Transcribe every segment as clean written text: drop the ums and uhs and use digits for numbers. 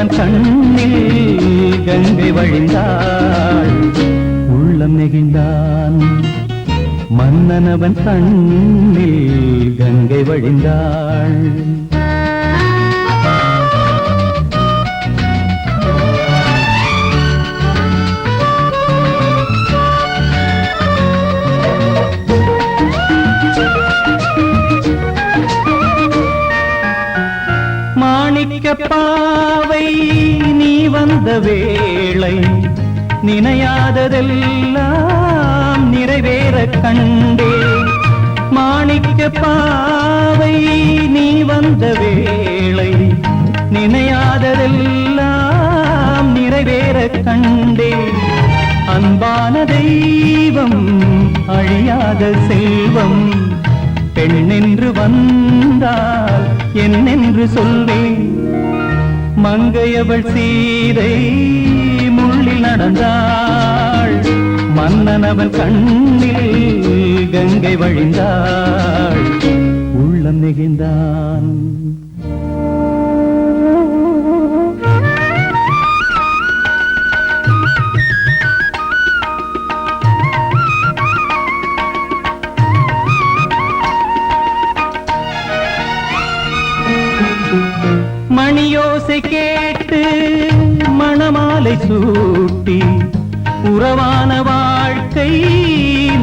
மன்னனவன் கண்ணில் கங்கை வழிந்தாள், உள்ளம் நெகிழ்ந்தான். மன்னனவன் கண்ணில் கங்கை வழிந்தாள். பாவை நீ வந்த வேளை நினையாததெல்லாம் நிறைவேற கண்டே. மாணிக்க பாவை நீ வந்த வேளை நினையாததெல்லாம் நிறைவேற கண்டே. அன்பான தெய்வம் அழியாத செல்வம் பெண்ணென்று வந்தால் என்னென்று சொல்வேன். மங்கையவள் சீதை முள்ளில் நடந்தாள், மன்னனவன் கண்ணில் கங்கை வழிந்தாள், உள்ளம் நெகிழ்ந்தான். மணியோசை கேட்டு மணமாலை சூட்டி உறவான வாழ்க்கை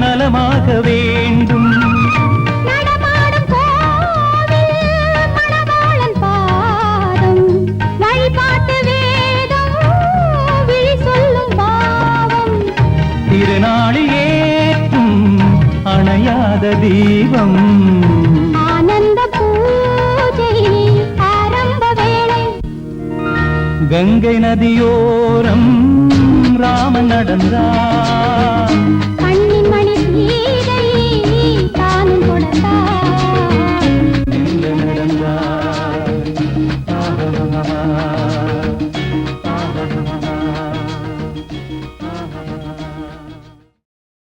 நலமாக வேண்டும். திருநாளில் ஏற்றும் அணையாத தீபம் கங்கை நதியோரம் ராமன் நடந்தான்,